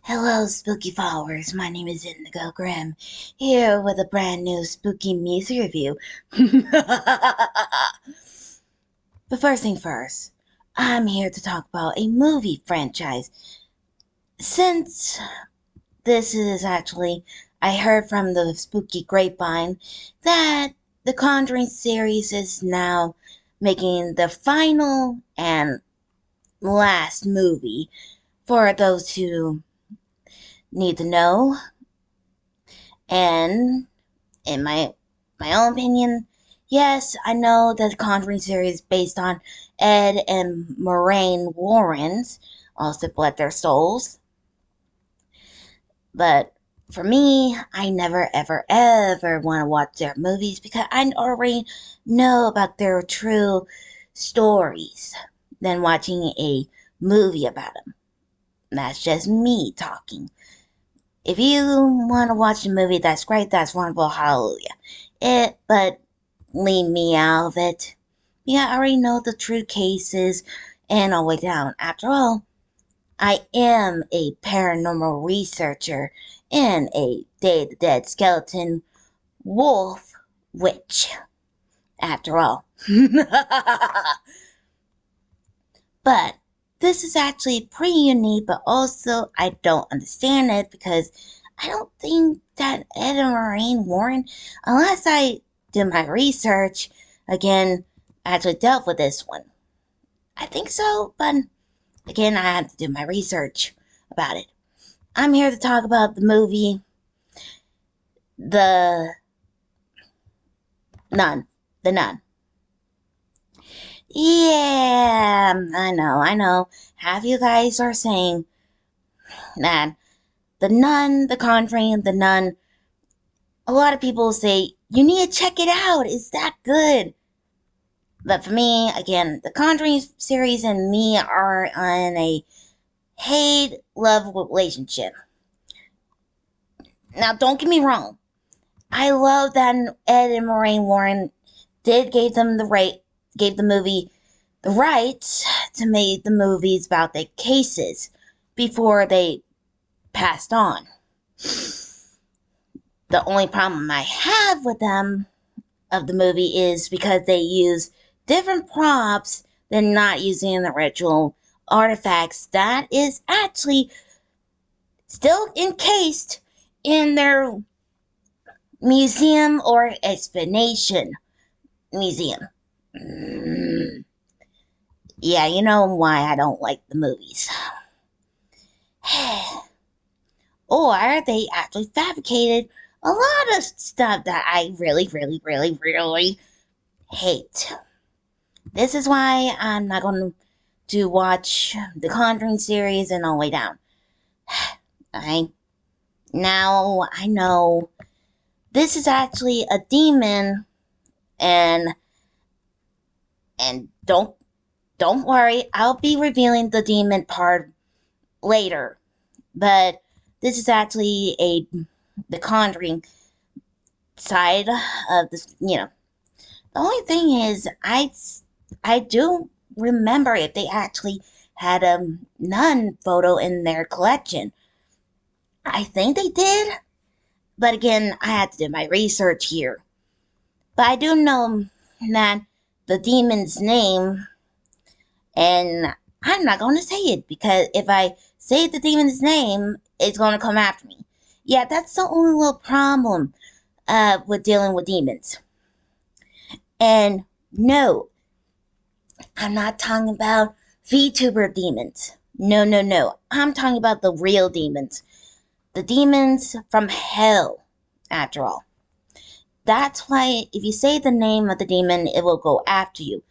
Hello, spooky followers. My name is Indigo Grimm, here with a brand new spooky music review. But first thing first, I'm here to talk about a movie franchise. Since this is actually, I heard from the spooky grapevine that the Conjuring series is now making the final and last movie for those who need to know. And in my own opinion, yes, I know that the Conjuring series is based on Ed and Moraine Warrens, also bless their souls. But for me, I never ever want to watch their movies because I already know about their true stories than watching a movie about them. That's just me talking. If you want to watch a movie, that's great, that's wonderful, hallelujah. But leave me out of it. Yeah, I already know the true cases and all the way down. After all, I am a paranormal researcher and a Day of the Dead skeleton wolf witch. After all. But this is actually pretty unique, but also I don't understand it because I don't think that Ed and Moraine Warren, unless I did my research, again, actually dealt with this one. I think so, but again, I have to do my research about it. I'm here to talk about the movie The Nun. The Nun. Yeah, I know. Half you guys are saying that The Nun, The Conjuring, The Nun. A lot of people say, you need to check it out. It's that good. But for me, again, The Conjuring series and me are on a hate-love relationship. Now, don't get me wrong. I love that Ed and Moraine Warren gave the movie the rights to make the movies about the cases before they passed on. The only problem I have with them of the movie is because they use different props than not using the original artifacts that is actually still encased in their museum or explanation museum. Yeah, you know why I don't like the movies. Or they actually fabricated a lot of stuff that I really hate. This is why I'm not going to watch the Conjuring series and all the way down. I know this is actually a demon, and don't worry, I'll be revealing the demon part later. But this is actually the Conjuring side of this. The only thing is, I do remember if they actually had a nun photo in their collection. I think they did, but again, I had to do my research here. But I do know that the demon's name, and I'm not going to say it because if I say the demon's name, it's going to come after me. Yeah, that's the only little problem with dealing with demons. And no, I'm not talking about VTuber demons. No. I'm talking about the real demons. The demons from hell, after all. That's why if you say the name of the demon, it will go after you.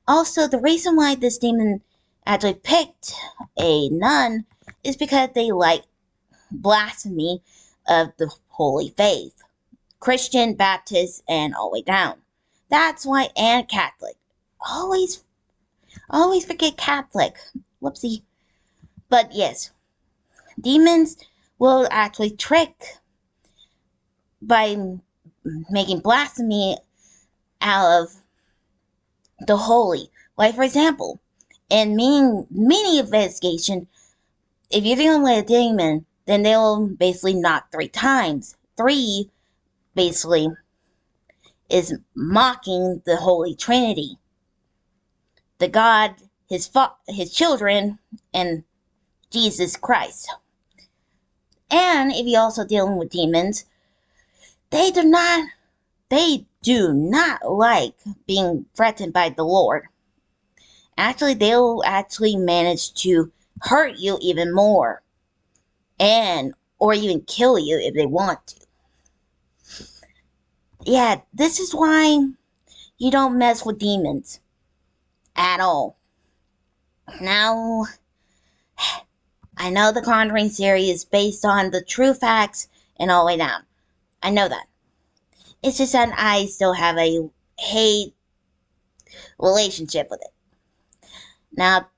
Also, the reason why this demon actually picked a nun is because they like blasphemy of the holy faith. Christian, Baptist, and all the way down. That's why, and Catholic. Always forget Catholic. Whoopsie. But yes, demons will actually trick by making blasphemy out of the holy. Like, for example, in many investigation, if you're dealing with a demon, then they'll basically knock 3 times. 3 basically is mocking the Holy Trinity, the God, his children, and Jesus Christ. And if you're also dealing with demons, they do not like being threatened by the Lord. Actually, they'll actually manage to hurt you even more, and or even kill you if they want to. Yeah, this is why you don't mess with demons at all. Now, I know the Conjuring series is based on the true facts and all the way down. I know that. It's just that I still have a hate relationship with it. Now,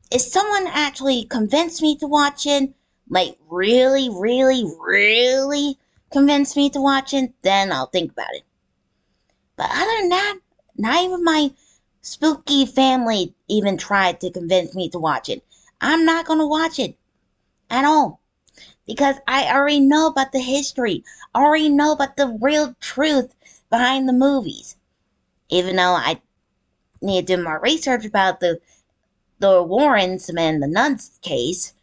if someone actually convinced me to watch it, like really, really, really convinced me to watch it, then I'll think about it. But other than that, not even my spooky family even tried to convince me to watch it. I'm not going to watch it at all. Because I already know about the history. I already know about the real truth behind the movies. Even though I need to do more research about the Warrens and the Nuns case.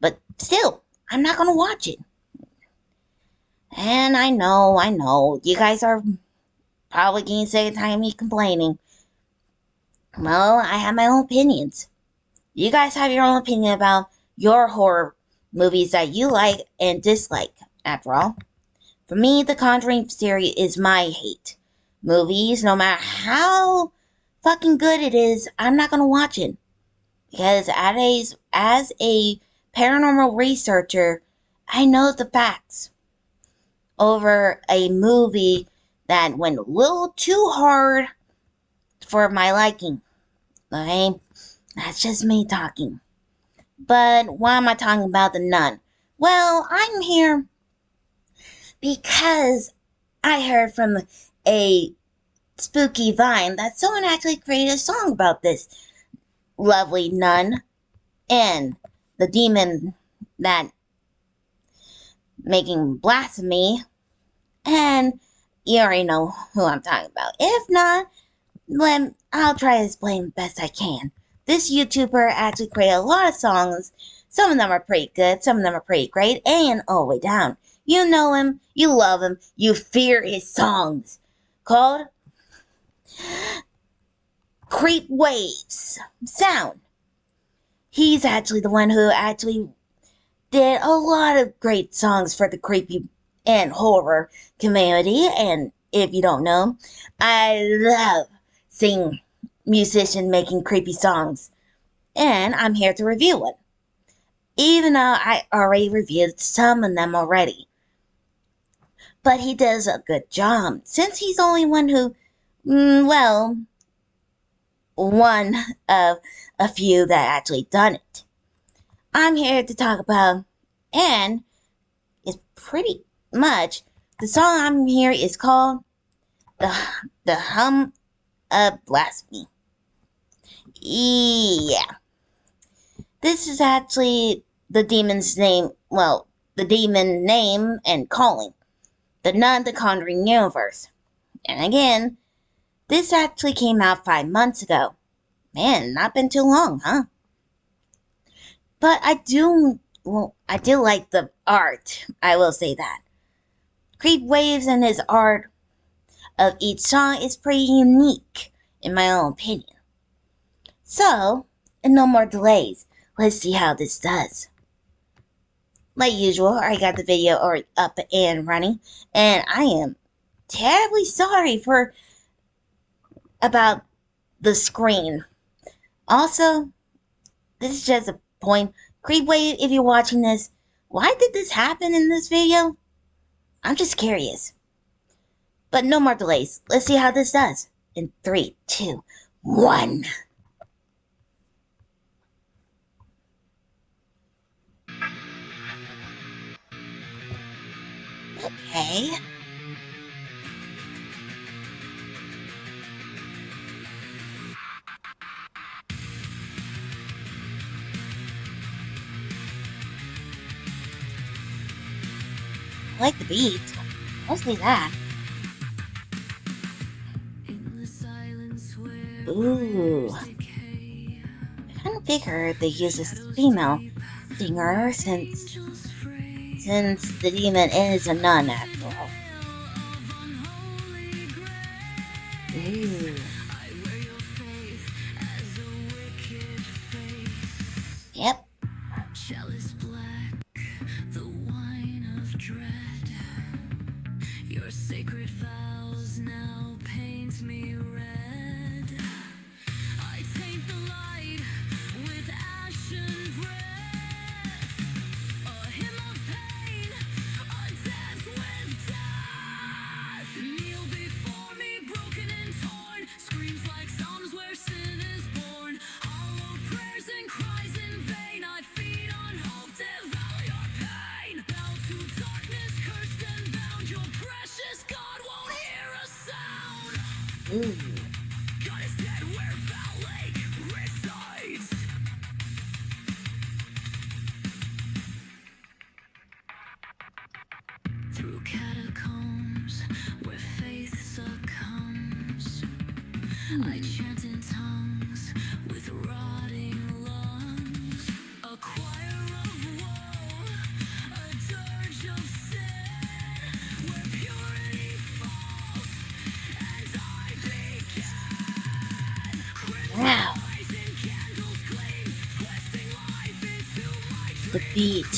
But still, I'm not going to watch it. And I know, you guys are probably getting sick of tired of me complaining. Well, I have my own opinions. You guys have your own opinion about your horror movies that you like and dislike, after all. For me, the Conjuring series is my hate. Movies, no matter how fucking good it is, I'm not going to watch it. Because as a paranormal researcher, I know the facts over a movie that went a little too hard for my liking. Okay? That's just me talking. But why am I talking about the Nun? Well, I'm here because I heard from a spooky vine that someone actually created a song about this lovely nun and the demon that making blasphemy, and you already know who I'm talking about. If not, I'll try to explain best I can. This YouTuber actually created a lot of songs. Some of them are pretty good, some of them are pretty great, and all the way down. You know him, you love him, you fear his songs. Called CreepWave Sound. He's actually the one who actually did a lot of great songs for the creepy and horror community. And if you don't know, I love seeing musicians making creepy songs. And I'm here to review one. Even though I already reviewed some of them already. But he does a good job, since he's the only one who, one of a few that actually done it. I'm here to talk about, and it's pretty much, the song I'm here is called The Hum of Blasphemy. Yeah. This is actually the demon's name, the demon name and calling. The Nun, the Conjuring universe. And again, this actually came out 5 months ago. Man, not been too long, huh? But I do like the art, I will say that. CreepWaves and his art of each song is pretty unique, in my own opinion. So, and no more delays, let's see how this does. Like usual, I got the video already up and running, and I am terribly sorry about the screen. Also, this is just a point. CreepWave, if you're watching this, why did this happen in this video? I'm just curious. But no more delays. Let's see how this does. In 3, 2, 1. Okay. I like the beat. Mostly that. Ooh. I kind of figured they use this female singer since the demon is a nun after all. Ooh. Yep. Chalice black, the wine of dread. Your sacred vows now paint me red. I taint the light with ashen breath. A hymn of pain, a dance with death. Kneel before me, broken and torn. Screams like psalms where sin is born. Hollow prayers and cries in vain. I feed on hope, devour your pain. Bow to darkness, cursed and bound. Your precious God won't hear a sound. Ooh. God is dead where Valek resides. Through catacombs where faith succumbs, I chant in tongues with rotting lungs. A choir of woe, a dirge of sin, where purity falls and I begin. Wow. The beat,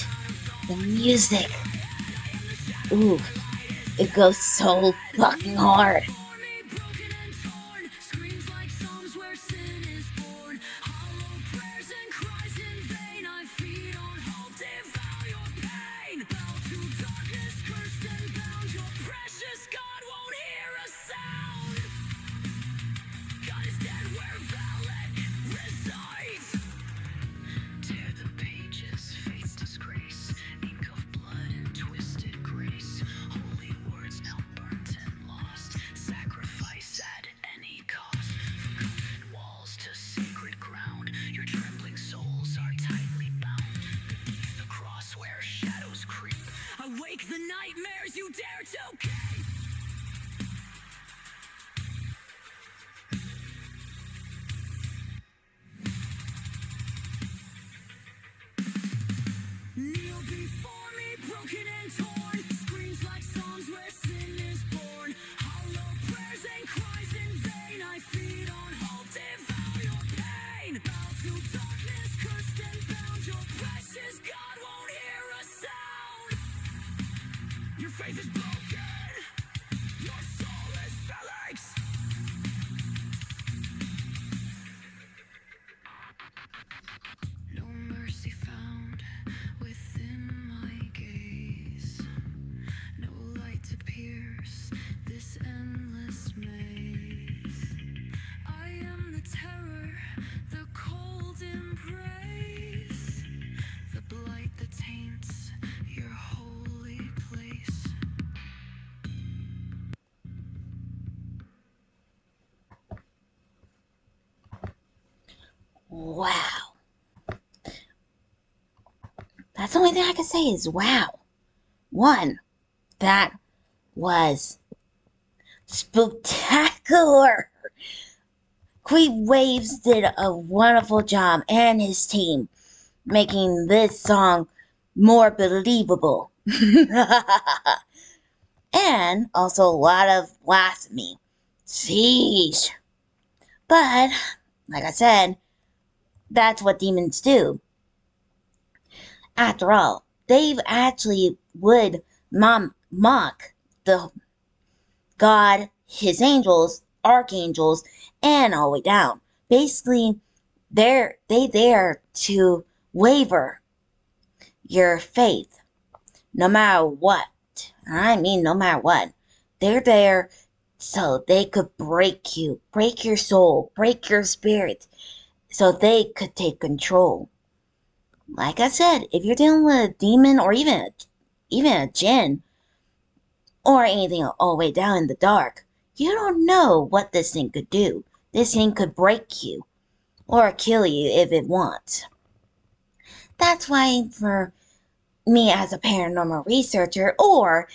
the music. Ooh, it goes so fucking hard. Awake the nightmares you dare to keep. Kneel before me, broken and torn. Screams like psalms where sin is born. Hollow prayers and cries in vain. I feed on hope, devour your pain. Bow to darkness, cursed and bound. Your precious God won't hear a sound. Your faith is broken. Your soul is Valek's. No mercy found within my gaze. No light to pierce this endless maze. I am the terror, the cold embrace, the blight that taints your holy place. Wow. That's the only thing I can say is wow. One, that was spectacular. CreepWaves did a wonderful job, and his team, making this song more believable. And also a lot of blasphemy. Sheesh. But, like I said, that's what demons do. After all, they actually would mock the God, his angels, archangels, and all the way down. Basically, they there to waver your faith, no matter what. I mean, no matter what. They're there so they could break you, break your soul, break your spirit, so they could take control. Like I said, if you're dealing with a demon or even a jinn or anything all the way down in the dark, you don't know what this thing could do. This thing could break you or kill you if it wants. That's why for me as a paranormal researcher or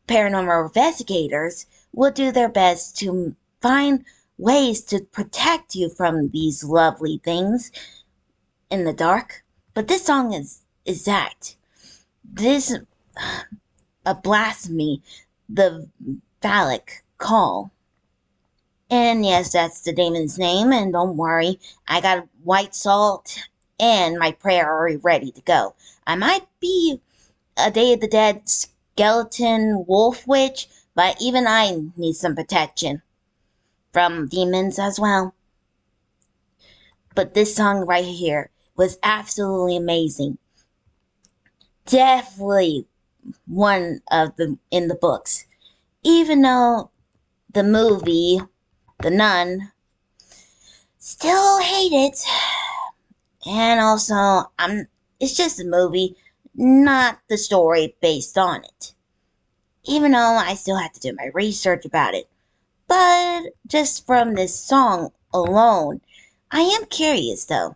paranormal investigators will do their best to find ways to protect you from these lovely things in the dark. But this song is that. This a blasphemy, the Valek call. And yes, that's the demon's name, and don't worry, I got white salt and my prayer already ready to go. I might be a Day of the Dead skeleton wolf witch, but even I need some protection from demons as well. But this song right here was absolutely amazing. Definitely one of the in the books. Even though the movie, The Nun, still hate it. And also, it's just a movie, not the story based on it. Even though I still have to do my research about it. But just from this song alone, I am curious though.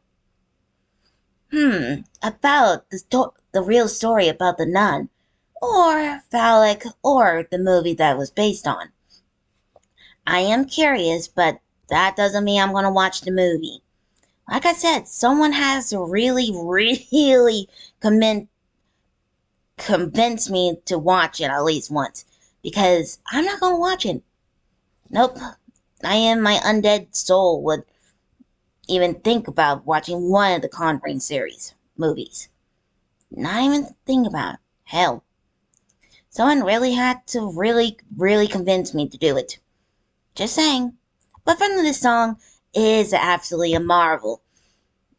About the real story about the nun, or Valek, or the movie that was based on. I am curious, but that doesn't mean I'm gonna watch the movie. Like I said, someone has to really, really convince me to watch it at least once. Because I'm not gonna watch it. Nope. I am my undead soul would even think about watching one of the Conjuring series movies. Not even think about it. Hell. Someone really had to really, really convince me to do it. Just saying. But from this song is absolutely a marvel.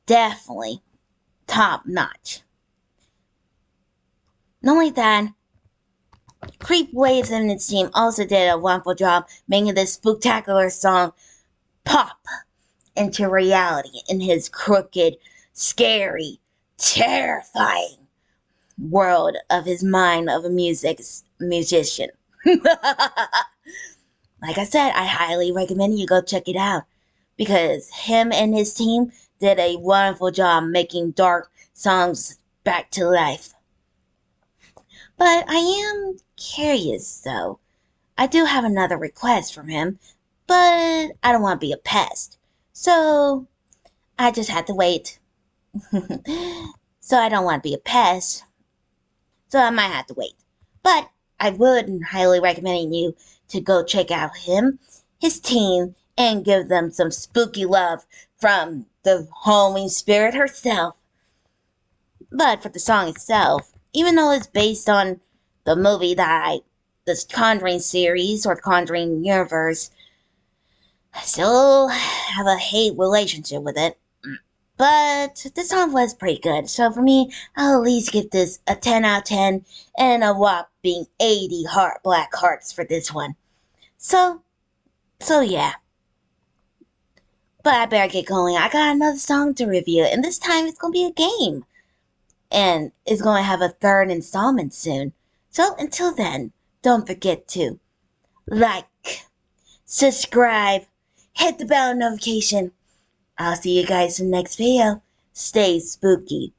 Definitely top notch. Not only that, CreepWave and its team also did a wonderful job making this spectacular song pop into reality in his crooked, scary, terrifying world of his mind of a musician. Like I said, I highly recommend you go check it out because him and his team did a wonderful job making dark songs back to life. But I am curious though. I do have another request from him, but I don't want to be a pest. So I just had to wait. So I don't want to be a pest. So I might have to wait. But I would highly recommend you to go check out him, his team, and give them some spooky love from the Halloween spirit herself. But for the song itself, even though it's based on the movie the Conjuring series or the Conjuring universe, I still have a hate relationship with it. But the song was pretty good, so for me, I'll at least give this a 10 out of 10 and a whopping 80 black hearts for this one. So yeah. But I better get going. I got another song to review, and this time it's gonna be a game. And it's gonna have a third installment soon. So until then, don't forget to like, subscribe, hit the bell notification. I'll see you guys in the next video. Stay spooky.